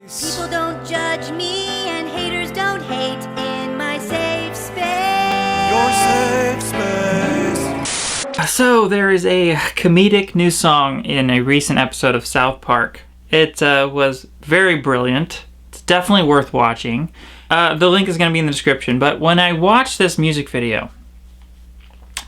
People don't judge me and haters don't hate in my safe space. Your safe space. So there is a comedic new song in a recent episode of South Park. It was very brilliant. It's definitely worth watching. The link is going to be in the description. But when I watched this music video,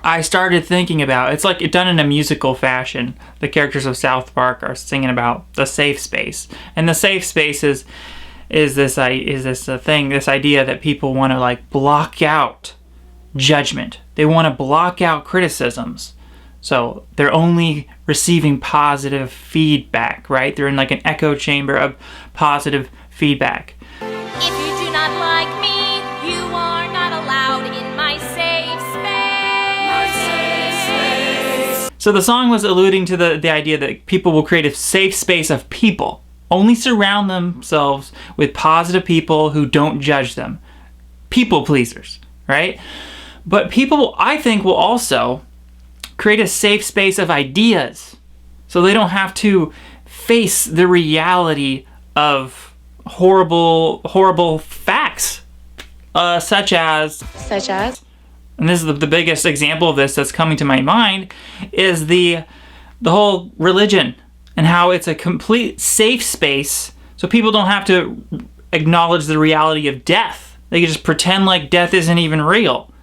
I started thinking about, it's like done in a musical fashion. The characters of South Park are singing about the safe space, and the safe space is this idea that people want to like block out judgment. They want to block out criticisms, so they're only receiving positive feedback. Right? They're in like an echo chamber of positive feedback. If you do not like me, you are not allowed in my safe space. So the song was alluding to the idea that people will create a safe space of people. Only surround themselves with positive people who don't judge them. People pleasers, right? But people, I think, will also create a safe space of ideas, so they don't have to face the reality of horrible facts, such as, and this is the biggest example of this that's coming to my mind, is the whole religion and how it's a complete safe space, so people don't have to acknowledge the reality of death. They can just pretend like death isn't even real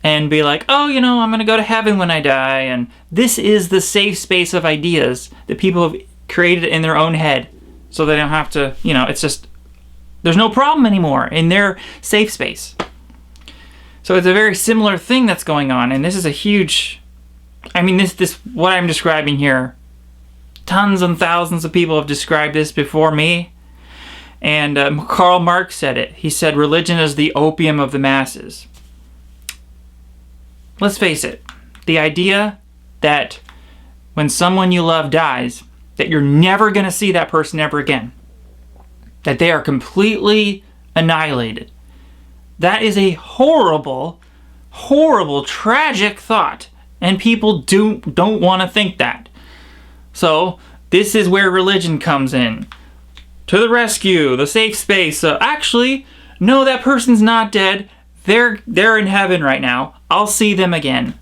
and be like, oh, you know, I'm going to go to heaven when I die. And this is the safe space of ideas that people have created in their own head, so they don't have to, you know, it's just, there's no problem anymore in their safe space. So it's a very similar thing that's going on, and this is a huge, I mean, this what I'm describing here, tons and thousands of people have described this before me, and Karl Marx said it. He said religion is the opium of the masses. Let's face it, the idea that when someone you love dies, that you're never going to see that person ever again, that they are completely annihilated, that is a horrible, tragic thought, and people don't want to think that. So this is where religion comes in. To the rescue, the safe space. Actually, no, that person's not dead. They're in heaven right now. I'll see them again.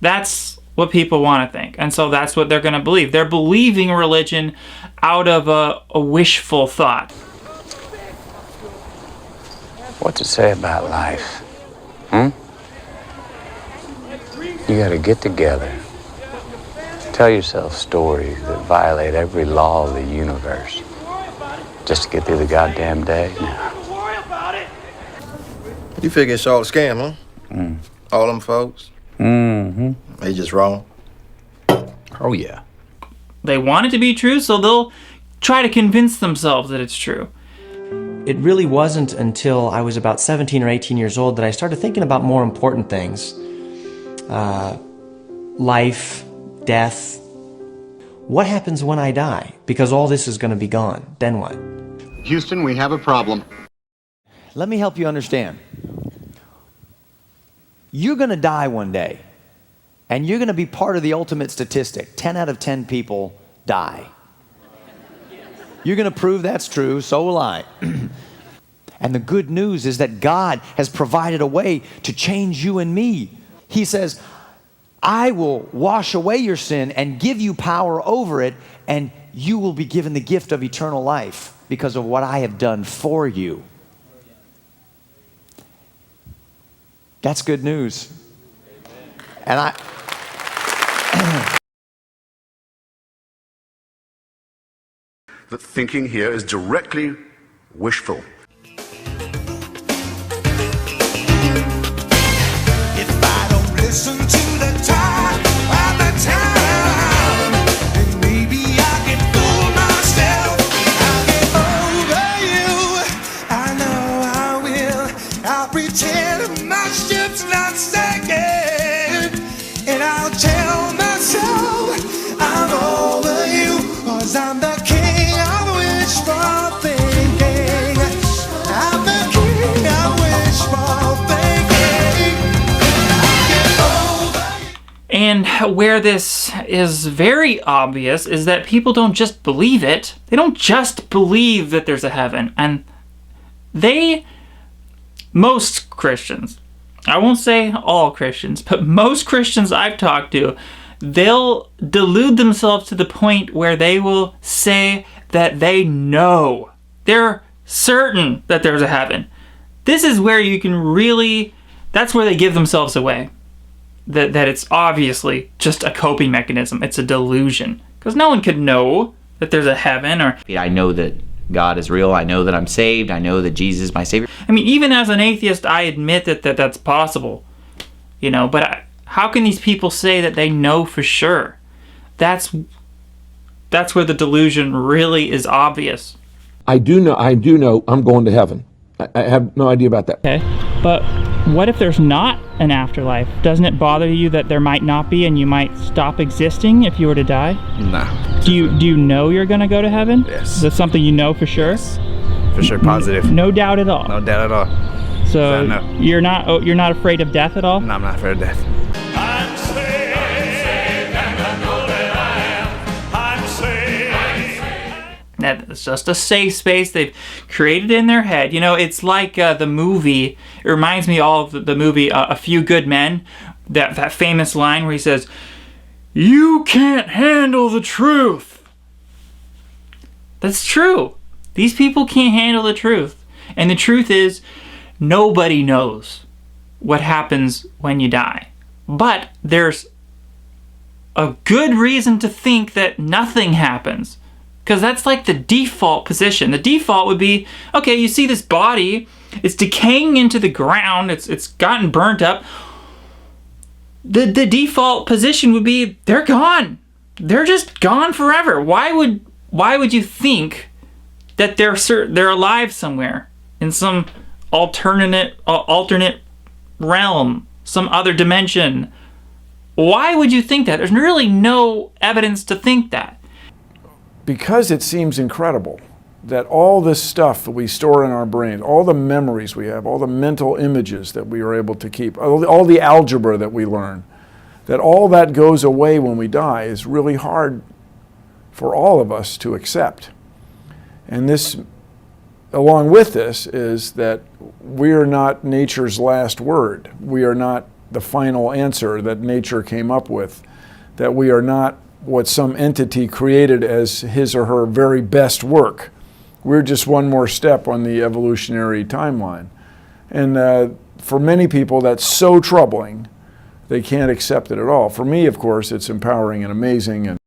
That's what people want to think, and so that's what they're going to believe. They're believing religion out of a wishful thought. What's it say about life? You gotta get together. Tell yourself stories that violate every law of the universe. Just to get through the goddamn day? No. You figure it's all a scam, huh? All them folks? Mm-hmm. They just wrong. Oh, yeah. They want it to be true, so they'll try to convince themselves that it's true. It really wasn't until I was about 17 or 18 years old that I started thinking about more important things. Life, death. What happens when I die? Because all this is going to be gone. Then what? Houston, we have a problem. Let me help you understand. You're going to die one day, and you're going to be part of the ultimate statistic. 10 out of 10 people die. You're going to prove that's true, so will I. And the good news is that God has provided a way to change you and me. He says, I will wash away your sin and give you power over it, and you will be given the gift of eternal life because of what I have done for you. That's good news. And That thinking here is directly wishful. If I don't listen to the talk of the town, then maybe I can fool myself. I'll get over you. I know I will. I'll pretend my ship's not sinking, and I'll tell myself I'm over you, 'cause I'm the king of wishful thinking. I'm the king of wishful thinking. I get over And where this is very obvious is that people don't just believe it. They don't just believe that there's a heaven. And most Christians, I won't say all Christians, but most Christians I've talked to, they'll delude themselves to the point where they will say that they know. They're certain that there's a heaven. This is where you can really, that's where they give themselves away. That it's obviously just a coping mechanism. It's a delusion. Because no one could know that there's a heaven or... I know that God is real. I know that I'm saved. I know that Jesus is my Savior. I mean, even as an atheist, I admit that that's possible. You know, but how can these people say that they know for sure? That's where the delusion really is obvious. I do know I'm going to heaven. I have no idea about that. Okay, but what if there's not an afterlife? Doesn't it bother you that there might not be and you might stop existing if you were to die? No. Do you know you're going to go to heaven? Yes. Is that something you know for sure? Yes. For sure, positive. No doubt at all? No doubt at all. So no. you're not afraid of death at all? No, I'm not afraid of death. I'm saved, and I know that I am. I'm saved. It's just a safe space they've created in their head. You know, it's like the movie. It reminds me all of the movie A Few Good Men. That famous line where he says, "You can't handle the truth." That's true. These people can't handle the truth. And the truth is, nobody knows what happens when you die. But there's a good reason to think that nothing happens. Because that's like the default position. The default would be, okay, you see this body, it's decaying into the ground, it's gotten burnt up. The default position would be, they're gone. They're just gone forever. Why would you think that they're alive somewhere in some alternate realm, some other dimension? Why would you think that? There's really no evidence to think that. Because it seems incredible that all this stuff that we store in our brain, all the memories we have, all the mental images that we are able to keep, all the algebra that we learn, that all that goes away when we die is really hard for all of us to accept. And this, along with this, is that we are not nature's last word. We are not the final answer that nature came up with, that we are not what some entity created as his or her very best work. We're just one more step on the evolutionary timeline. And for many people, that's so troubling, they can't accept it at all. For me, of course, it's empowering and amazing. And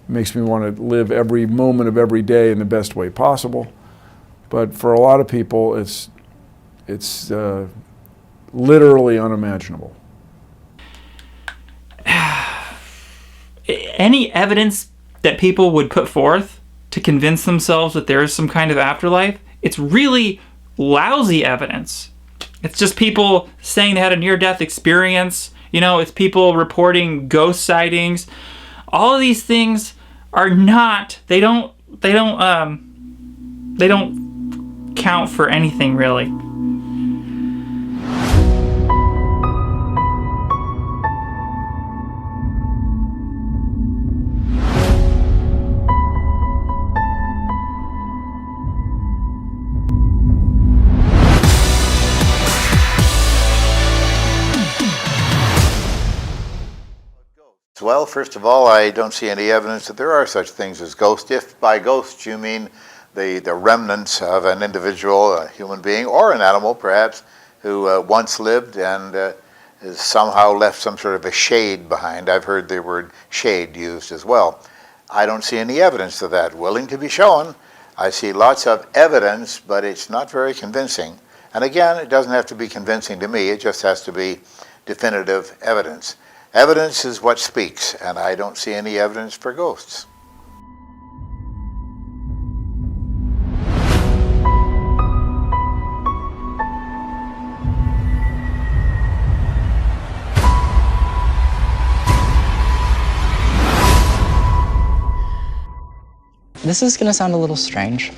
makes me want to live every moment of every day in the best way possible. But for a lot of people, it's literally unimaginable. Any evidence that people would put forth to convince themselves that there is some kind of afterlife, it's really lousy evidence. It's just people saying they had a near-death experience. You know, it's people reporting ghost sightings. All of these things are not. They don't count for anything really. Well, first of all, I don't see any evidence that there are such things as ghosts. If by ghosts you mean the remnants of an individual, a human being, or an animal perhaps, who once lived and has somehow left some sort of a shade behind. I've heard the word shade used as well. I don't see any evidence of that. Willing to be shown. I see lots of evidence, but it's not very convincing. And again, it doesn't have to be convincing to me. It just has to be definitive evidence. Evidence is what speaks, and I don't see any evidence for ghosts. This is going to sound a little strange,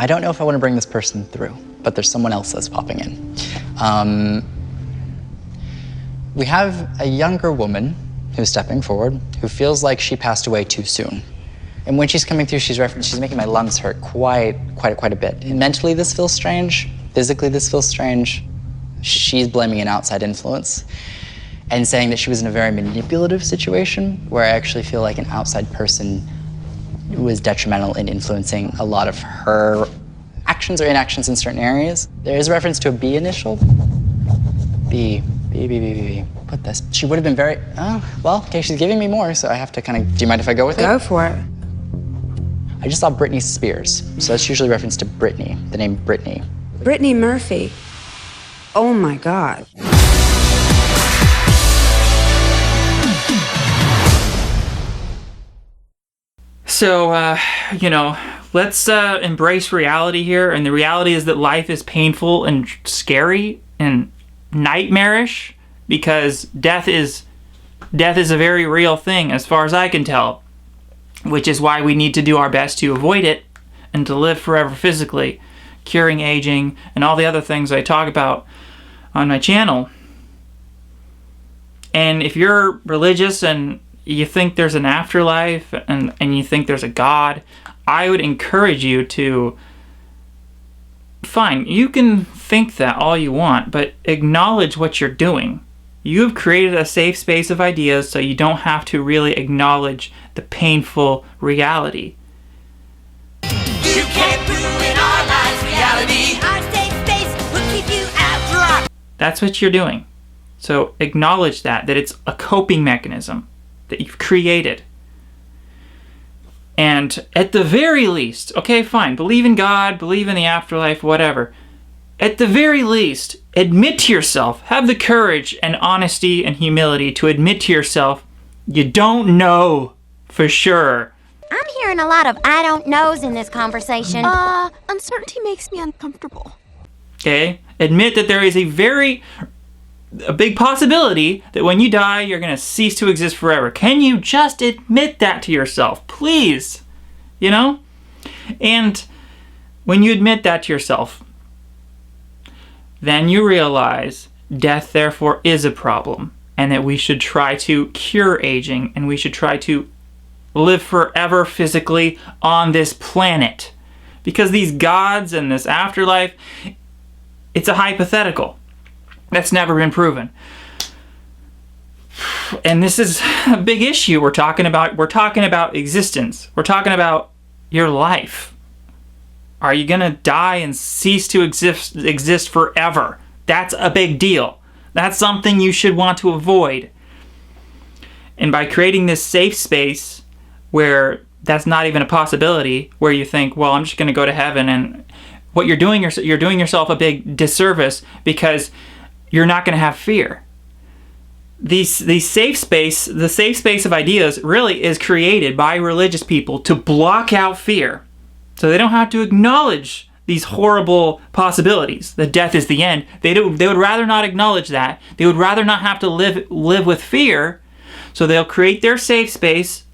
I don't know if I want to bring this person through, but there's someone else that's popping in. We have a younger woman who's stepping forward who feels like she passed away too soon. And when she's coming through, she's making my lungs hurt quite a bit. And mentally, this feels strange. Physically, this feels strange. She's blaming an outside influence and saying that she was in a very manipulative situation where I actually feel like an outside person was detrimental in influencing a lot of her actions or inactions in certain areas. There is a reference to a B initial. B. Put this. She would have been very, well, okay, she's giving me more, so I have to kind of, do you mind if I go with it? Go for it. I just saw Britney Spears, so that's usually reference to Britney, the name Britney. Brittany Murphy. Oh my God. So, let's embrace reality here. And the reality is that life is painful and scary and nightmarish because death is a very real thing as far as I can tell, which is why we need to do our best to avoid it and to live forever physically, curing aging, and all the other things I talk about on my channel. And if you're religious and you think there's an afterlife and you think there's a God, I would encourage you to, fine, you can think that all you want, but acknowledge what you're doing. You've created a safe space of ideas so you don't have to really acknowledge the painful reality. You can't ruin our lives, reality. Our safe space will keep you out. That's what you're doing. So acknowledge that it's a coping mechanism that you've created. And at the very least, okay, fine, believe in God, believe in the afterlife, whatever. At the very least, admit to yourself, have the courage and honesty and humility to admit to yourself you don't know for sure. I'm hearing a lot of I don't knows in this conversation. Uncertainty makes me uncomfortable. Okay? Admit that there is a big possibility that when you die, you're going to cease to exist forever. Can you just admit that to yourself, please? And when you admit that to yourself, then you realize death therefore is a problem and that we should try to cure aging and we should try to live forever physically on this planet. Because these gods and this afterlife, it's a hypothetical. That's never been proven. And this is a big issue we're talking about. We're talking about existence. We're talking about your life. Are you going to die and cease to exist forever? That's a big deal. That's something you should want to avoid. And by creating this safe space where that's not even a possibility, where you think, well, I'm just going to go to heaven, and what you're doing yourself a big disservice because you're not going to have fear. The safe space of ideas really is created by religious people to block out fear. So they don't have to acknowledge these horrible possibilities, that death is the end. They would rather not acknowledge that. They would rather not have to live with fear. So they'll create their safe space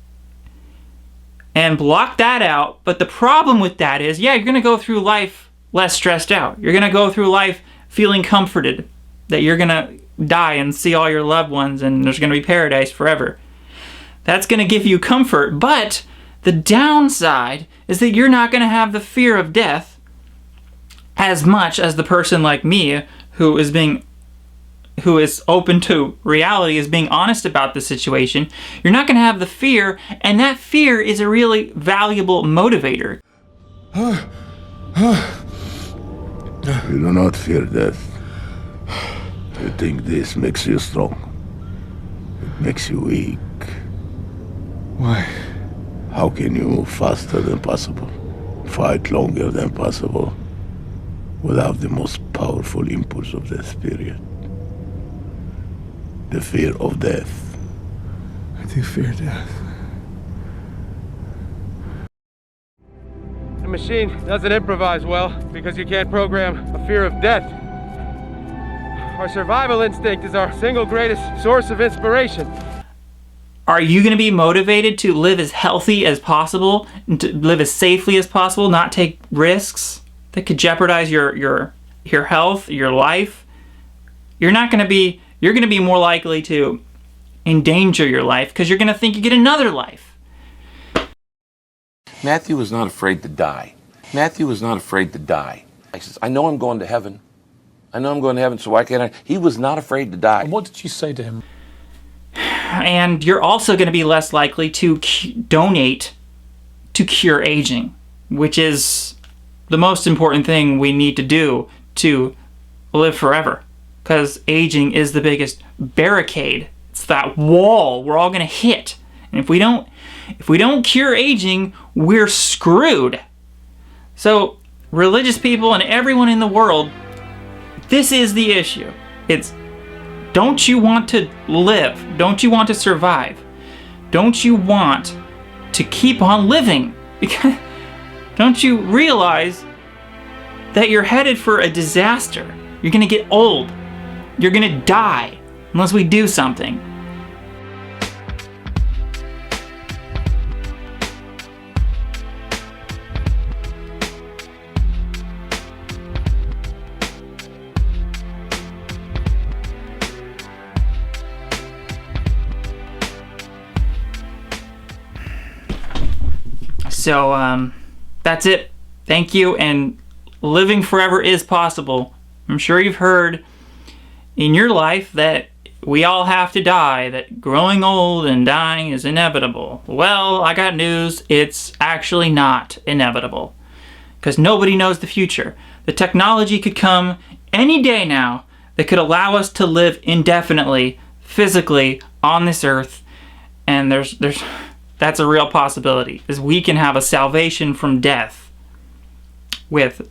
and block that out. But the problem with that is, you're going to go through life less stressed out. You're going to go through life feeling comforted that you're going to die and see all your loved ones and there's going to be paradise forever. That's going to give you comfort, but the downside is that you're not going to have the fear of death as much as the person like me who is open to reality, is being honest about the situation. You're not going to have the fear, and that fear is a really valuable motivator. You do not fear death. You think this makes you strong. It makes you weak. Why? How can you move faster than possible, fight longer than possible, without the most powerful impulse of the spirit? The fear of death. I do fear death. The machine doesn't improvise well because you can't program a fear of death. Our survival instinct is our single greatest source of inspiration. Are you going to be motivated to live as healthy as possible, and to live as safely as possible, not take risks that could jeopardize your health, your life? You're going to be more likely to endanger your life because you're going to think you get another life. Matthew was not afraid to die. Matthew was not afraid to die. He says, I know I'm going to heaven. I know I'm going to heaven, so why can't I? He was not afraid to die. And what did you say to him? And you're also going to be less likely to donate to cure aging, which is the most important thing we need to do to live forever. Because aging is the biggest barricade. It's that wall we're all going to hit. And if we don't cure aging, we're screwed. So religious people and everyone in the world, this is the issue. It's, don't you want to live? Don't you want to survive? Don't you want to keep on living? Because don't you realize that you're headed for a disaster? You're going to get old. You're going to die unless we do something. So, that's it. Thank you, and living forever is possible. I'm sure you've heard in your life that we all have to die, that growing old and dying is inevitable. Well, I got news. It's actually not inevitable, because nobody knows the future. The technology could come any day now that could allow us to live indefinitely, physically, on this earth, and that's a real possibility, is we can have a salvation from death with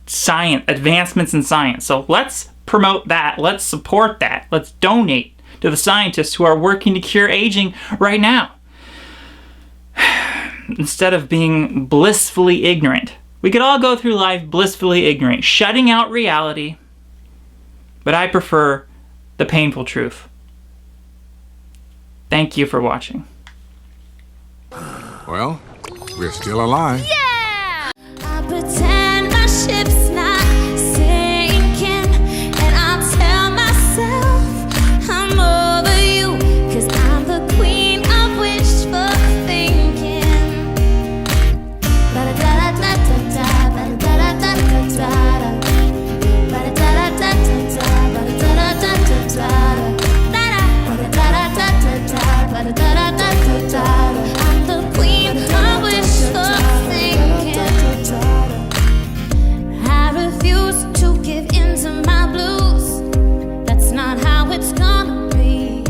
science, advancements in science. So let's promote that. Let's support that. Let's donate to the scientists who are working to cure aging right now. Instead of being blissfully ignorant. We could all go through life blissfully ignorant, shutting out reality, but I prefer the painful truth. Thank you for watching. Well, we're still alive. I pretend my ship's not sinking, and I'll tell myself I'm over you, 'cause I'm the queen of wishful thinking. Ba-da-da-da-da-da-da, ba-da-da-da-da-da-da, ba-da-da-da-da-da-da, ba-da-da-da-da-da-da, ba-da-da-da-da-da-da. I'm the queen of wishful thinking. I refuse to give in to my blues. That's not how it's gonna be.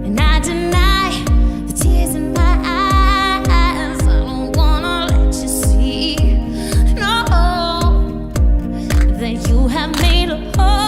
And I deny the tears in my eyes. I don't wanna let you see, no, that you have made a hole.